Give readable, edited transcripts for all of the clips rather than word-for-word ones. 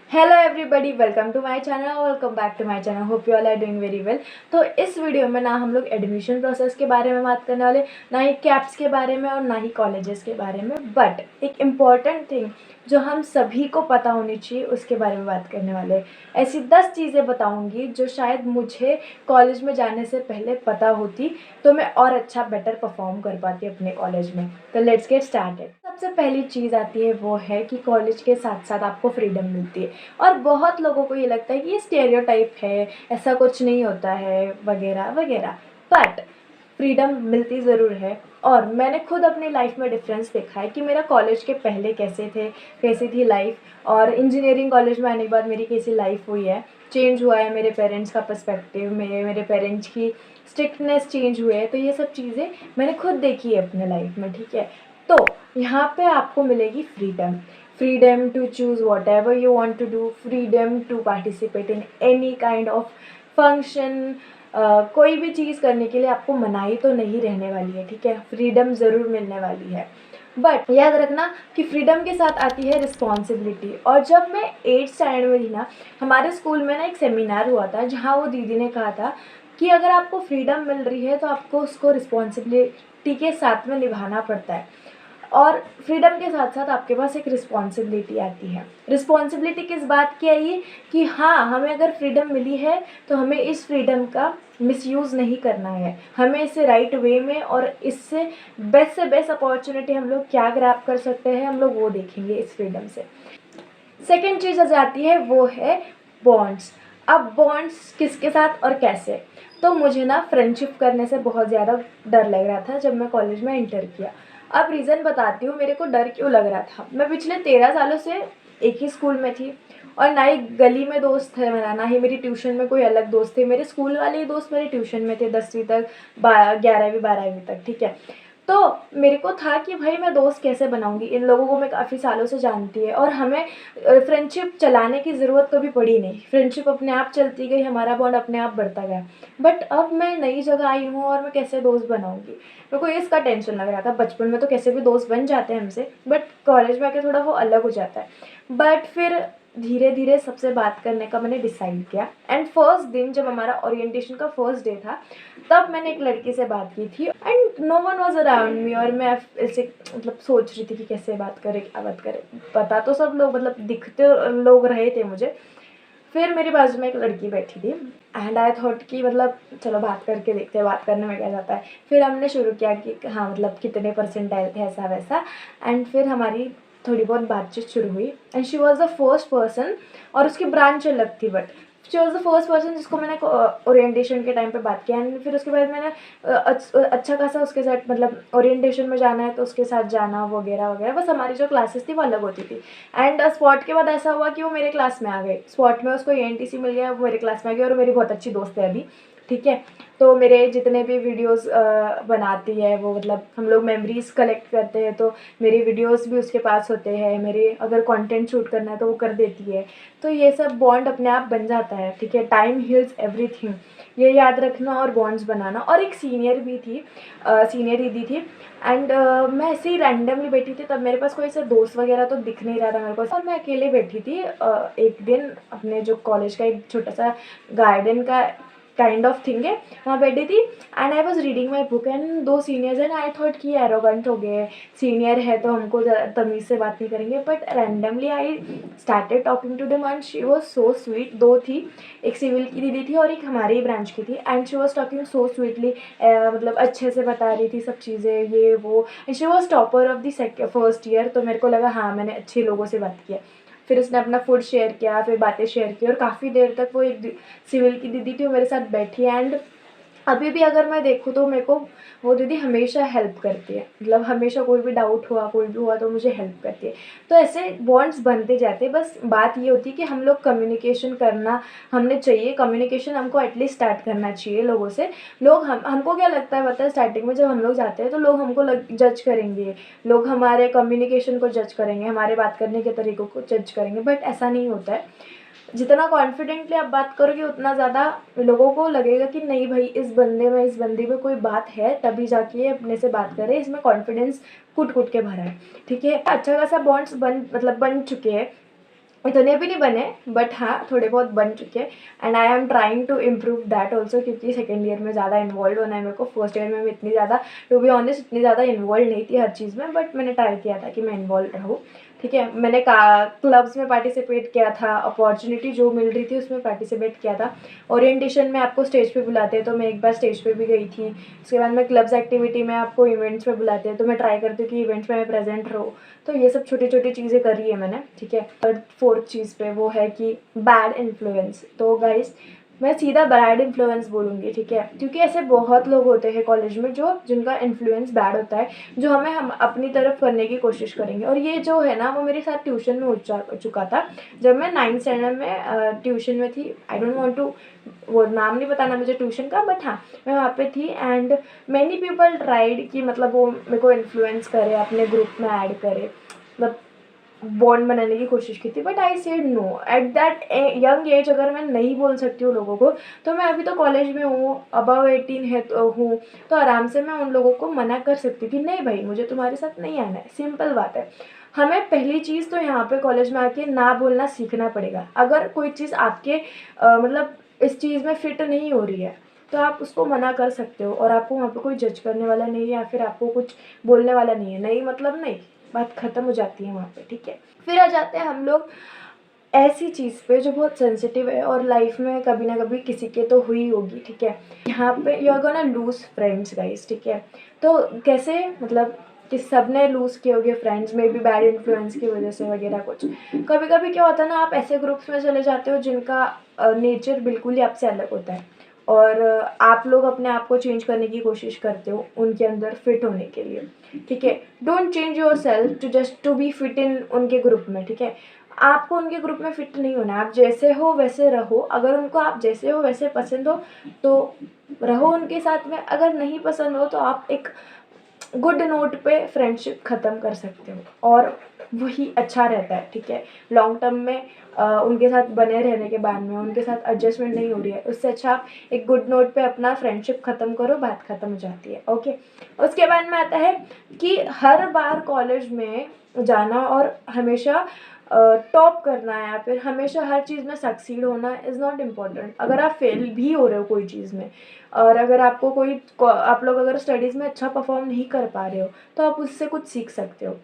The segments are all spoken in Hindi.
Hello everybody, welcome to my channel, welcome back to my channel. Hope you all are doing very well. तो इस वीडियो में ना हम लोग एडमिशन प्रोसेस के बारे में बात करने वाले, ना ही कैप्स के बारे में और ना ही कॉलेजेस के बारे में, बट एक इम्पॉर्टेंट थिंग जो हम सभी को पता होनी चाहिए उसके बारे में बात करने वाले। ऐसी 10 चीज़ें बताऊंगी जो शायद मुझे कॉलेज में जाने से पहले पता होती तो मैं और अच्छा बेटर परफॉर्म कर पाती अपने कॉलेज में। तो लेट्स गेट स्टार्टेड। सबसे पहली चीज़ आती है वो है कि कॉलेज के साथ साथ आपको फ्रीडम मिलती है। और बहुत लोगों को ये लगता है कि ये स्टेरियोटाइप है, ऐसा कुछ नहीं होता है वगैरह वगैरह, बट फ्रीडम मिलती ज़रूर है। और मैंने खुद अपनी लाइफ में डिफरेंस देखा है कि मेरा कॉलेज के पहले कैसी थी लाइफ, और इंजीनियरिंग कॉलेज में आने के बाद मेरी कैसी लाइफ हुई है। चेंज हुआ है मेरे पेरेंट्स का पर्सपेक्टिव, मेरे पेरेंट्स की स्ट्रिक्टनेस चेंज हुए है। तो ये सब चीज़ें मैंने खुद देखी है अपने लाइफ में, ठीक है। तो यहाँ पे आपको मिलेगी freedom to choose whatever you want to do, freedom to participate in any kind of function। कोई भी चीज़ करने के लिए आपको मनाही तो नहीं रहने वाली है, ठीक है। फ्रीडम ज़रूर मिलने वाली है, बट याद रखना कि फ्रीडम के साथ आती है रिस्पॉन्सिबिलिटी। और जब मैं 8th स्टैंडर्ड में थी ना, हमारे स्कूल में ना एक सेमिनार हुआ था जहाँ वो दीदी ने कहा था कि अगर आपको फ्रीडम मिल रही है तो आपको उसको रिस्पॉन्सिबिलिटी के साथ में निभाना पड़ता है। और फ्रीडम के साथ साथ आपके पास एक रिस्पॉन्सिबिलिटी आती है। रिस्पॉन्सिबिलिटी किस बात की आई है कि हाँ, हमें अगर फ्रीडम मिली है तो हमें इस फ्रीडम का मिसयूज़ नहीं करना है, हमें इसे राइट वे में और इससे बेस्ट से बेस्ट अपॉर्चुनिटी हम लोग क्या ग्रैब कर सकते हैं, हम लोग वो देखेंगे इस फ्रीडम से। सेकेंड चीज़ आ जाती है वो है बॉन्ड्स। अब बॉन्ड्स किसके साथ और कैसे? तो मुझे ना फ्रेंडशिप करने से बहुत ज़्यादा डर लग रहा था जब मैं कॉलेज में इंटर किया। अब रीज़न बताती हूँ मेरे को डर क्यों लग रहा था। मैं पिछले 13 सालों से एक ही स्कूल में थी, और ना ही गली में दोस्त है मेरा, ना ही मेरी ट्यूशन में कोई अलग दोस्त थे। मेरे स्कूल वाले ही दोस्त मेरे ट्यूशन में थे 10वीं तक, 11वीं 12वीं तक, ठीक है। तो मेरे को था कि भाई मैं दोस्त कैसे बनाऊंगी, इन लोगों को मैं काफ़ी सालों से जानती है और हमें फ्रेंडशिप चलाने की ज़रूरत कभी पड़ी नहीं। फ्रेंडशिप अपने आप चलती गई, हमारा बॉन्ड अपने आप बढ़ता गया। बट अब मैं नई जगह आई हूँ और मैं कैसे दोस्त बनाऊंगी, मेरे को इसका टेंशन लग रहा था। बचपन में तो कैसे भी दोस्त बन जाते हैं हमसे, बट कॉलेज में आके थोड़ा वो अलग हो जाता है। बट फिर धीरे धीरे सबसे बात करने का मैंने डिसाइड किया। एंड फर्स्ट दिन जब हमारा ओरिएंटेशन का फर्स्ट डे था, तब मैंने एक लड़की से बात की थी and no one was around me. और मैं ऐसे मतलब सोच रही थी कि कैसे बात करें, क्या बात करें। पता तो सब लोग मतलब दिखते लोग रहे थे मुझे। फिर मेरे बाजू में एक लड़की बैठी थी एंड आई थॉट कि मतलब चलो बात करके देखते हैं, बात करने में क्या जाता है। फिर हमने शुरू किया कि हाँ मतलब कितने परसेंटाइल थे, ऐसा वैसा। एंड फिर हमारी थोड़ी बहुत बातचीत शुरू हुई and she was the first person, और उसकी ब्रांच अलग थी, but she was the first person जिसको मैंने ओरिएंटेशन के टाइम पे बात किया। एंड फिर उसके बाद मैंने अच्छा खासा उसके साथ मतलब ओरिएंटेशन में जाना है तो उसके साथ जाना वगैरह वगैरह। बस हमारी जो क्लासेस थी वो अलग होती थी। एंड स्पॉट के बाद ऐसा हुआ कि वो मेरे क्लास में आ गए। स्पॉट में उसको ENTC मिल गया, वो मेरे क्लास में आ गई और मेरी बहुत अच्छी दोस्त है अभी, ठीक है। तो मेरे जितने भी वीडियोस बनाती है वो, मतलब हम लोग मेमोरीज कलेक्ट करते हैं तो मेरी वीडियोस भी उसके पास होते हैं। मेरे अगर कंटेंट शूट करना है तो वो कर देती है। तो ये सब बॉन्ड अपने आप बन जाता है, ठीक है। टाइम हील्स एवरीथिंग, ये याद रखना और बॉन्ड्स बनाना। और एक सीनियर भी थी, सीनियर दीदी थी। एंड मैं ऐसे ही रैंडमली बैठी थी, तब मेरे पास कोई ऐसा दोस्त वगैरह तो दिख नहीं रहा था मेरे को, और मैं अकेले बैठी थी। एक दिन अपने जो कॉलेज का एक छोटा सा गार्डन का काइंड ऑफ थिंग है, वहाँ बैठी थी and I was reading my book and दो सीनियर्स एंड आई थॉट कि एरोगेंट हो गए, सीनियर है तो हमको तमीज़ से बात नहीं करेंगे। But randomly I started talking to them and she was so sweet. दो थी, एक सिविल की दीदी थी और एक हमारी ब्रांच की थी। And she was talking so sweetly, मतलब अच्छे से बता रही थी सब चीज़ें ये वो। She was topper of the first year, तो मेरे को लगा हाँ मैंने अच्छे लोगों से बात किया। फिर उसने अपना फूड शेयर किया, फिर बातें शेयर की, और काफ़ी देर तक वो एक सिविल की दीदी थी वो मेरे साथ बैठी। एंड अभी भी अगर मैं देखूँ तो मेरे को वो दीदी हमेशा हेल्प करती है, मतलब हमेशा कोई भी डाउट हुआ कोई भी हुआ तो मुझे हेल्प करती है। तो ऐसे बॉन्ड्स बनते जाते हैं। बस बात ये होती है कि हम लोग कम्युनिकेशन करना हमने चाहिए, कम्युनिकेशन हमको एटलीस्ट स्टार्ट करना चाहिए लोगों से। लोग हमको क्या लगता है पता है, स्टार्टिंग में जब हम लोग जाते हैं तो लोग हमको जज करेंगे, लोग हमारे कम्युनिकेशन को जज करेंगे, हमारे बात करने के तरीक़ों को जज करेंगे। बट ऐसा नहीं होता है। जितना कॉन्फिडेंटली आप बात करोगे उतना ज़्यादा लोगों को लगेगा कि नहीं भाई इस बंदे में कोई बात है, तभी जाके ये अपने से बात करे, इसमें कॉन्फिडेंस कूट कूट के भरा है, ठीक है। अच्छा खासा बॉन्ड्स बन चुके हैं। इतने भी नहीं बने, बट हाँ थोड़े बहुत बन चुके हैं। And I am trying to improve that also, क्योंकि सेकेंड ईयर में ज़्यादा इन्वॉल्व होना है मेरे को। फर्स्ट ईयर में मैं इतनी ज़्यादा, टू बी ऑनेस्ट, इतनी ज़्यादा इन्वॉल्व नहीं थी हर चीज़ में, बट मैंने ट्राई किया था कि मैं इन्वॉल्व रहूँ। ठीक है, मैंने क्लब्स में पार्टिसिपेट किया था, अपॉर्चुनिटी जो मिल रही थी उसमें पार्टिसिपेट किया था। ओरिएंटेशन में आपको स्टेज पे बुलाते हैं, तो मैं एक बार स्टेज पे भी गई थी। उसके बाद में क्लब्स एक्टिविटी में आपको इवेंट्स में बुलाते हैं, तो मैं ट्राई करती हूँ कि इवेंट्स में मैं प्रेजेंट रहूँ। तो ये सब छोटी छोटी चीज़ें करी है मैंने। ठीक है, और फोर्थ चीज़ पे वो है कि बैड इन्फ्लुएंस। तो गाइस मैं सीधा बैड इन्फ्लुएंस बोलूँगी, ठीक है, क्योंकि ऐसे बहुत लोग होते हैं कॉलेज में जो जिनका इन्फ्लुएंस बैड होता है, जो हम अपनी तरफ करने की कोशिश करेंगे। और ये जो है ना, वो मेरे साथ ट्यूशन में हो चुका था। जब मैं 9th स्टैंडर्ड में ट्यूशन में थी, आई डोंट वांट टू, वो नाम नहीं बताना मुझे ट्यूशन का, बट हाँ मैं वहाँ पे थी। एंड मैनी पीपल ट्राइड कि मतलब वो मेरे को इन्फ्लुएंस करे, अपने ग्रुप में ऐड करे, मतलब बॉन्ड बनाने की कोशिश की थी। But I said no. At that young age अगर मैं नहीं बोल सकती हूँ लोगों को, तो मैं अभी तो कॉलेज में हूँ, अबव 18 है तो आराम से मैं उन लोगों को मना कर सकती हूँ कि नहीं भाई मुझे तुम्हारे साथ नहीं आना है। सिंपल बात है। हमें पहली चीज़ तो यहाँ पे कॉलेज में आके ना बोलना सीखना पड़ेगा। अगर कोई चीज़ आपके मतलब इस चीज़ में फिट नहीं हो रही है, तो आप उसको मना कर सकते हो, और आपको वहाँ पे कोई जज करने वाला नहीं है, या फिर आपको कुछ बोलने वाला नहीं है। नहीं मतलब नहीं, बात ख़त्म हो जाती है वहाँ पे। ठीक है, फिर आ जाते हैं हम लोग ऐसी चीज़ पे जो बहुत सेंसिटिव है और लाइफ में कभी ना कभी किसी के तो हुई होगी। ठीक है, यहाँ पे you are gonna lose friends guys. ठीक है, तो कैसे, मतलब कि सब ने लूज़ किए होंगे फ्रेंड्स में भी बैड इन्फ्लुएंस की वजह से वगैरह कुछ। कभी कभी क्या होता है ना, आप ऐसे ग्रुप्स में चले जाते हो जिनका नेचर बिल्कुल ही आपसे अलग होता है, और आप लोग अपने आप को चेंज करने की कोशिश करते हो उनके अंदर फिट होने के लिए। ठीक है, don't change yourself to just to be fit in उनके ग्रुप में। ठीक है, आपको उनके ग्रुप में फिट नहीं होना है। आप जैसे हो वैसे रहो। अगर उनको आप जैसे हो वैसे पसंद हो तो रहो उनके साथ में, अगर नहीं पसंद हो तो आप एक गुड नोट पे फ्रेंडशिप ख़त्म कर सकते हो, और वही अच्छा रहता है। ठीक है, लॉन्ग टर्म में उनके साथ बने रहने के बाद में उनके साथ एडजस्टमेंट नहीं हो रही है, उससे अच्छा आप एक गुड नोट पे अपना फ्रेंडशिप ख़त्म करो, बात ख़त्म हो जाती है। ओके, उसके बाद में आता है कि हर बार कॉलेज में जाना और हमेशा टॉप करना है, या फिर हमेशा हर चीज़ में सक्सीड होना इज़ नॉट इम्पॉर्टेंट। अगर आप फेल भी हो रहे हो कोई चीज़ में, और अगर आपको आप लोग अगर स्टडीज़ में अच्छा परफॉर्म नहीं कर पा रहे हो, तो आप उससे कुछ सीख सकते हो।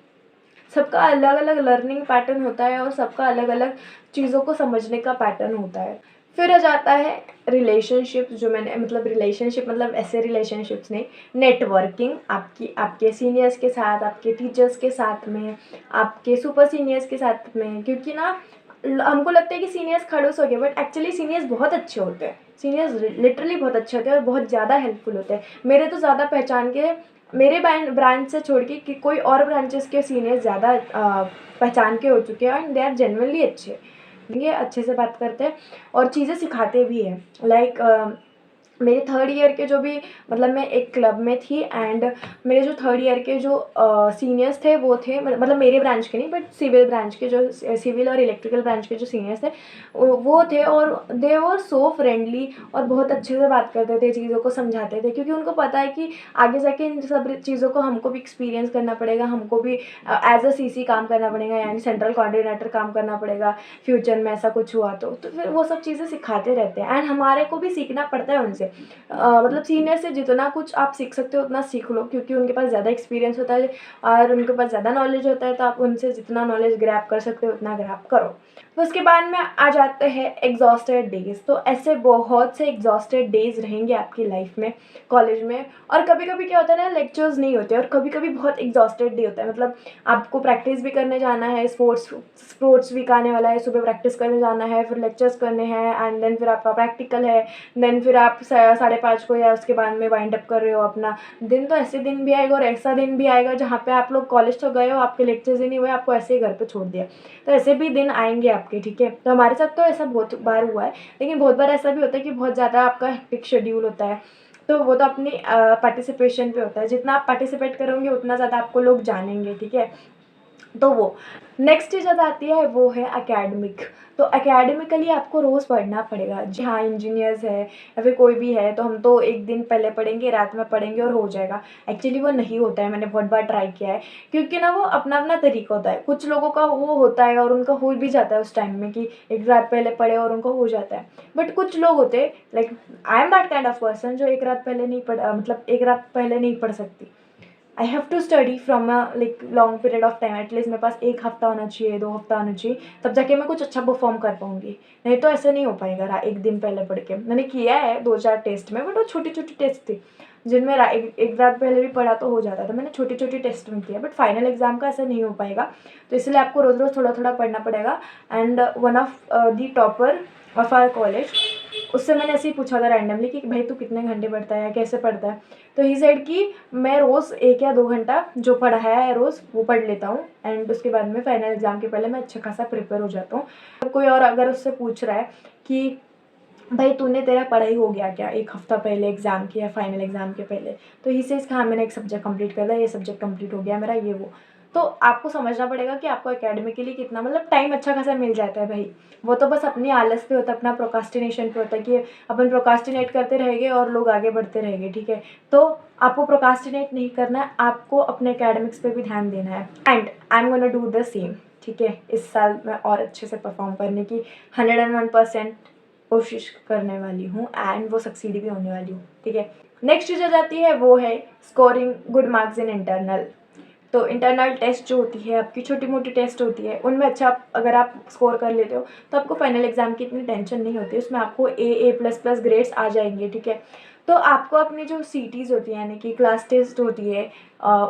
सबका अलग अलग लर्निंग पैटर्न होता है, और सबका अलग अलग चीज़ों को समझने का पैटर्न होता है। फिर आ जाता है रिलेशनशिप, जो मैंने मतलब रिलेशनशिप मतलब ऐसे रिलेशनशिप्स नहीं, नेटवर्किंग आपके सीनियर्स के साथ, आपके टीचर्स के साथ में, आपके सुपर सीनियर्स के साथ में। क्योंकि ना हमको लगता है कि सीनियर्स खड़ूस हो गए, बट एक्चुअली सीनियर्स बहुत अच्छे होते हैं। सीनियर्स लिटरली बहुत अच्छे होते हैं और बहुत ज़्यादा हेल्पफुल होते हैं। मेरे तो ज़्यादा पहचान के, मेरे ब्रांच से छोड़ के कि कोई और ब्रांचेस के सीनियर्स ज़्यादा पहचान के हो चुके हैं, एंड दे आर जेन्युइनली अच्छे। ये अच्छे से बात करते हैं और चीज़ें सिखाते भी हैं। लाइक मेरे थर्ड ईयर के जो भी, मतलब मैं एक क्लब में थी, एंड मेरे जो थर्ड ईयर के जो सीनियर्स थे वो थे, मतलब मेरे ब्रांच के नहीं, बट सिविल ब्रांच के, जो सिविल और इलेक्ट्रिकल ब्रांच के जो सीनियर्स थे वो थे, और दे वर सो फ्रेंडली, और बहुत अच्छे से बात करते थे, चीज़ों को समझाते थे। क्योंकि उनको पता है कि आगे जाके इन सब चीज़ों को हमको भी एक्सपीरियंस करना पड़ेगा, हमको भी एज अ सीसी काम करना पड़ेगा, यानी सेंट्रल कोऑर्डिनेटर काम करना पड़ेगा फ्यूचर में, ऐसा कुछ हुआ तो फिर वो सब चीज़ें सिखाते रहते हैं, एंड हमारे को भी सीखना पड़ता है उनसे। मतलब सीनियर से जितना कुछ आप सीख सकते हो उतना सीख लो, क्योंकि उनके पास ज़्यादा एक्सपीरियंस होता है और उनके पास ज़्यादा नॉलेज होता है, तो आप उनसे जितना नॉलेज ग्रैब कर सकते हो उतना ग्रैब करो। तो उसके बाद में आ जाते हैं एग्जॉस्टेड डेज। तो ऐसे बहुत से एग्जॉस्टेड डेज रहेंगे आपकी लाइफ में कॉलेज में। और कभी कभी क्या होता है ना, लेक्चर्स नहीं होते, और कभी कभी बहुत एग्जॉस्टेड डे होता है। मतलब आपको प्रैक्टिस भी करने जाना है, स्पोर्ट्स वीक आने वाला है, सुबह प्रैक्टिस करने जाना है, फिर लेक्चर्स करने हैं, एंड देन फिर आपका प्रैक्टिकल है, देन फिर आप 5:30 को या उसके बाद में वाइंड अप कर रहे हो अपना दिन। तो ऐसे दिन भी आएगा, और ऐसा दिन भी आएगा जहाँ पे आप लोग कॉलेज तो गए हो, आपके लेक्चर्स ही नहीं हुए, आपको ऐसे ही घर पे छोड़ दिया। तो ऐसे भी दिन आएंगे आपके। ठीक है, तो हमारे साथ तो ऐसा बहुत बार हुआ है, लेकिन बहुत बार ऐसा भी होता है कि बहुत ज़्यादा आपका हेक्टिक शेड्यूल होता है। तो वो तो अपनी पार्टिसिपेशन पे होता है, जितना आप पार्टिसिपेट करोगे उतना ज़्यादा आपको लोग जानेंगे। ठीक है, तो वो नेक्स्ट चीज़ आती है वो है एकेडमिक। तो एकेडमिकली आपको रोज़ पढ़ना पड़ेगा। जी हाँ, इंजीनियर्स है या फिर कोई भी है तो हम तो एक दिन पहले पढ़ेंगे, रात में पढ़ेंगे और हो जाएगा। एक्चुअली वो नहीं होता है, मैंने बहुत बार ट्राई किया है, क्योंकि ना वो अपना अपना तरीका होता है। कुछ लोगों का वो होता है और उनका हो भी जाता है उस टाइम में कि एक रात पहले पढ़े और उनको हो जाता है। बट कुछ लोग होते हैं, like I am that kind of person जो एक रात पहले नहीं पढ़ मतलब एक रात पहले नहीं पढ़ सकती। I have to study from a like long period of time. At least मेरे पास 1 हफ्ता होना चाहिए, 2 हफ्ता होना चाहिए, तब जाके मैं कुछ अच्छा परफॉर्म कर पाऊँगी। नहीं तो ऐसे नहीं हो पाएगा एक दिन पहले पढ़ के। मैंने किया है 2-4 टेस्ट में, बट वो छोटी-छोटी टेस्ट थी, जिनमें एक रात पहले भी पढ़ा तो हो जाता था। मैंने छोटी-छोटी टेस्ट में किया, बट फाइनल एग्ज़ाम का ऐसा नहीं हो पाएगा। तो इसलिए आपको रोज़-रोज़ थोड़ा-थोड़ा पढ़ना पड़ेगा। And one of the topper of our college, उससे मैंने ऐसे ही पूछा था रैंडमली कि भाई तू कितने घंटे पढ़ता है, कैसे पढ़ता है? तो ही सेड कि मैं रोज़ 1 या 2 घंटा जो पढ़ाया है रोज़ वो पढ़ लेता हूँ, एंड उसके बाद में फाइनल एग्ज़ाम के पहले मैं अच्छा खासा प्रिपेयर हो जाता हूँ। कोई और अगर उससे पूछ रहा है कि भाई तूने तेरा पढ़ाई हो गया क्या 1 हफ्ता पहले एग्ज़ाम के या फाइनल एग्ज़ाम के पहले? तो ही सेज़ हाँ, मैंने एक सब्जेक्ट कंप्लीट कर लिया, ये सब्जेक्ट कंप्लीट हो गया मेरा, ये वो। तो आपको समझना पड़ेगा कि आपको एकेडमिकली कितना मतलब टाइम अच्छा खासा मिल जाता है भाई। वो तो बस अपनी आलस पे होता है, अपना प्रोक्रास्टिनेशन पे होता है कि अपन प्रोक्रास्टिनेट करते रहेंगे और लोग आगे बढ़ते रहेंगे, ठीक है? तो आपको प्रोक्रास्टिनेट नहीं करना है, आपको अपने एकेडमिक्स पे भी ध्यान देना है। And I am gonna do the same, ठीक है? इस साल मैं और अच्छे से परफॉर्म करने की 101% कोशिश करने वाली हूँ, एंड वो सक्सीड भी होने वाली हूँ, ठीक है? नेक्स्ट चीज़ आ जाती है वो है scoring good marks in internal. तो इंटरनल टेस्ट जो होती है आपकी, छोटी मोटी टेस्ट होती है, उनमें अच्छा अगर आप स्कोर कर लेते हो तो आपको फाइनल एग्ज़ाम की इतनी टेंशन नहीं होती। उसमें आपको A++ ग्रेड्स आ जाएंगे, ठीक है? तो आपको अपनी जो CTs होती है यानी कि क्लास टेस्ट होती है,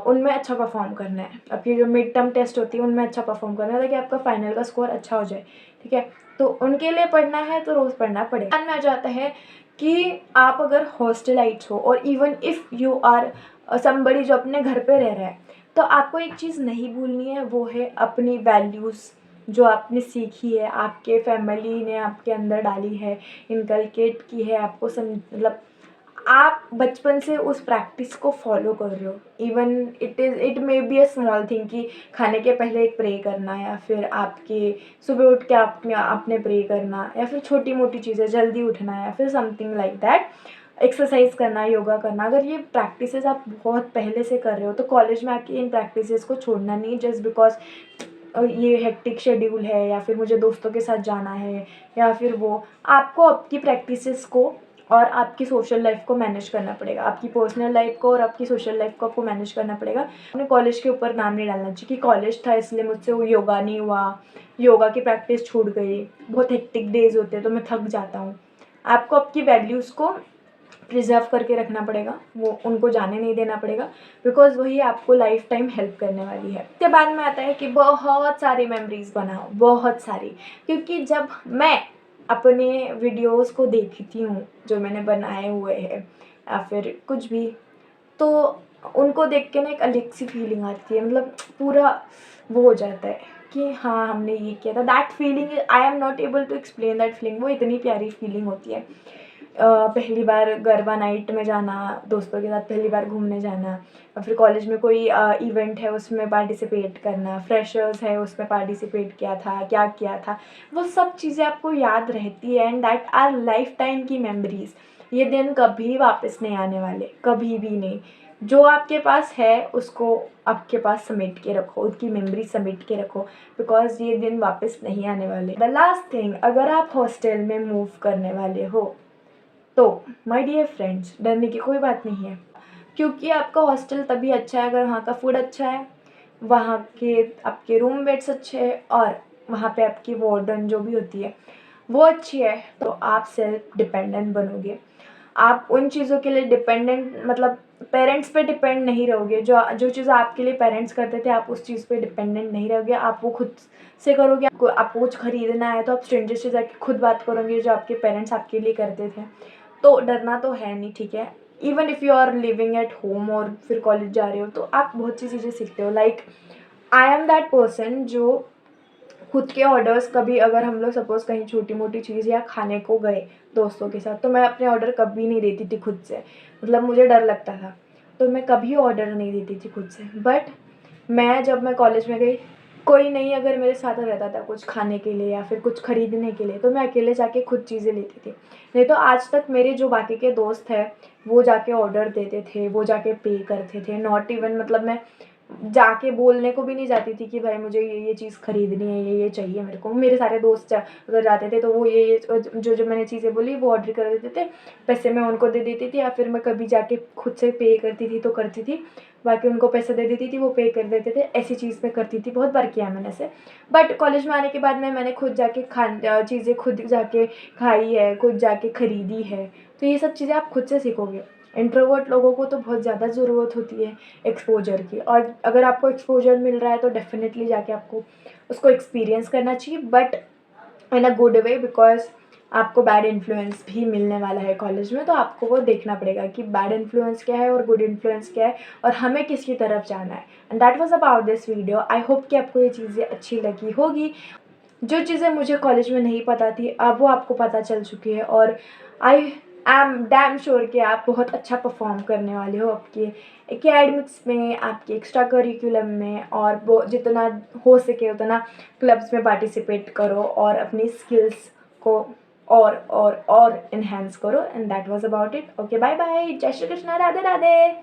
उनमें अच्छा परफॉर्म करना है। आपकी जो मिड टर्म टेस्ट होती है उनमें अच्छा परफॉर्म करना है ताकि आपका फाइनल का स्कोर अच्छा हो जाए, ठीक है? तो उनके लिए पढ़ना है तो रोज़ पढ़ना पड़ेगा। ध्यान में आ जाता है कि आप अगर हॉस्टलाइट्स हो और even if you are somebody जो अपने घर पे रह रहा है, तो आपको एक चीज़ नहीं भूलनी है, वो है अपनी वैल्यूज़ जो आपने सीखी है, आपके फैमिली ने आपके अंदर डाली है, इनकलकेट की है आपको मतलब आप बचपन से उस प्रैक्टिस को फॉलो कर रहे हो। Even it may be a small thing कि खाने के पहले एक प्रे करना, या फिर आपके सुबह उठ के आपने प्रे करना, या फिर छोटी मोटी चीज़ें जल्दी उठना, या फिर समथिंग लाइक दैट, एक्सरसाइज करना, योगा करना। अगर ये प्रैक्टिसेस आप बहुत पहले से कर रहे हो तो कॉलेज में आके इन प्रैक्टिसेस को छोड़ना नहीं जस्ट बिकॉज ये हेक्टिक शेड्यूल है या फिर मुझे दोस्तों के साथ जाना है, या फिर वो आपको आपकी प्रैक्टिसेस को और आपकी सोशल लाइफ को मैनेज करना पड़ेगा। आपकी पर्सनल लाइफ को और आपकी सोशल लाइफ को आपको मैनेज करना पड़ेगा। अपने कॉलेज के ऊपर नाम नहीं डालना चाहिए कि कॉलेज था इसलिए मुझसे वो योगा नहीं हुआ, योगा की प्रैक्टिस छूट गई, बहुत हेक्टिक डेज होते हैं तो मैं थक जाता हूँ। आपको आपकी वैल्यूज़ को प्रिजर्व करके रखना पड़ेगा, वो उनको जाने नहीं देना पड़ेगा, बिकॉज वही आपको लाइफ टाइम हेल्प करने वाली है। उसके बाद में आता है कि बहुत सारी मेमोरीज बनाओ, बहुत सारी, क्योंकि जब मैं अपने वीडियोस को देखती हूँ जो मैंने बनाए हुए हैं या फिर कुछ भी, तो उनको देख के ना एक अलग सी फीलिंग आती है, मतलब पूरा वो हो जाता है कि हाँ हमने ये किया था। That feeling I am not able to explain that feeling. वो इतनी प्यारी फीलिंग होती है। पहली बार गरबा नाइट में जाना, दोस्तों के साथ पहली बार घूमने जाना, और फिर कॉलेज में कोई इवेंट है उसमें पार्टिसिपेट करना, फ्रेशर्स है उसमें पार्टिसिपेट किया था, क्या किया था, वो सब चीज़ें आपको याद रहती है, and that our life time की मेमोरीज। ये दिन कभी वापस नहीं आने वाले, कभी भी नहीं। जो आपके पास है उसको आपके पास समेट के रखो, उसकी मेमोरी समेट के रखो, बिकॉज ये दिन वापस नहीं आने वाले। द लास्ट थिंग, अगर आप हॉस्टल में मूव करने वाले हो तो माय डियर फ्रेंड्स, डरने की कोई बात नहीं है, क्योंकि आपका हॉस्टल तभी अच्छा है अगर वहाँ का फूड अच्छा है, वहाँ के आपके रूममेट्स अच्छे हैं, और वहाँ पे आपकी वार्डन जो भी होती है वो अच्छी है, तो आप सेल्फ डिपेंडेंट बनोगे। आप उन चीज़ों के लिए डिपेंडेंट मतलब पेरेंट्स पे डिपेंड नहीं रहोगे। जो जो चीज़ आपके लिए पेरेंट्स करते थे आप उस चीज़ पे डिपेंडेंट नहीं रहोगे, आप वो खुद से करोगे। आपको कुछ खरीदना है तो आप स्ट्रेंजर से जाके खुद बात करोगे जो आपके पेरेंट्स आपके लिए करते थे। तो डरना तो है नहीं, ठीक है? Even if you are living at home और फिर कॉलेज जा रहे हो तो आप बहुत सी चीज़ें सीखते हो। Like I am that person जो खुद के ऑर्डर्स, कभी अगर हम लोग सपोज़ कहीं छोटी मोटी चीज़ या खाने को गए दोस्तों के साथ, तो मैं अपने ऑर्डर कभी नहीं देती थी खुद से, मतलब मुझे डर लगता था, तो मैं कभी ऑर्डर नहीं देती थी खुद से। बट जब मैं कॉलेज में गई कोई नहीं अगर मेरे साथ रहता था कुछ खाने के लिए या फिर कुछ ख़रीदने के लिए, तो मैं अकेले जाके खुद चीज़ें लेती थी। नहीं तो आज तक मेरे जो बाकी के दोस्त हैं, वो जाके ऑर्डर देते थे, वो जाके पे करते थे, नॉट इवन मतलब मैं जाके बोलने को भी नहीं जाती थी कि भाई मुझे ये चीज़ खरीदनी है, ये चाहिए मेरे को। मेरे सारे दोस्त अगर जाते थे तो वो ये जो मैंने चीज़ें बोली वो ऑर्डर कर देते थे, पैसे मैं उनको दे देती थी या फिर मैं कभी जाके खुद से पे करती थी तो करती थी, बाकी उनको पैसे दे देती थी, वो पे कर देते थे। ऐसी चीज़ मैं करती थी, बहुत बार किया मैंने ऐसे। बट कॉलेज में आने के बाद मैंने खुद जाके चीज़ें खुद जाके खाई है, खुद जाके खरीदी है, तो ये सब चीज़ें आप खुद से सीखोगे। इंट्रोवर्ट लोगों को तो बहुत ज़्यादा ज़रूरत होती है एक्सपोजर की, और अगर आपको एक्सपोजर मिल रहा है तो डेफ़िनेटली जाके आपको उसको एक्सपीरियंस करना चाहिए, but in a good way, because आपको बैड इन्फ्लुएंस भी मिलने वाला है कॉलेज में, तो आपको वो देखना पड़ेगा कि बैड इन्फ्लुएंस क्या है और गुड इन्फ्लुएंस क्या है और हमें किसकी तरफ जाना है। And that was about this video. I hope कि आपको ये चीज़ें अच्छी लगी होगी। जो चीज़ें मुझे कॉलेज में नहीं पता थी अब वो आपको पता चल चुकी है, और आई एम डैम श्योर कि आप बहुत अच्छा परफॉर्म करने वाले हो आपके एकेडमिक्स में, आपके एक्स्ट्रा करिकुलम में, और वो जितना हो सके उतना क्लब्स में पार्टिसिपेट करो और अपनी स्किल्स को और इन्हेंस करो। And that was about it. Okay, bye bye, जय श्री कृष्णा, राधे राधे।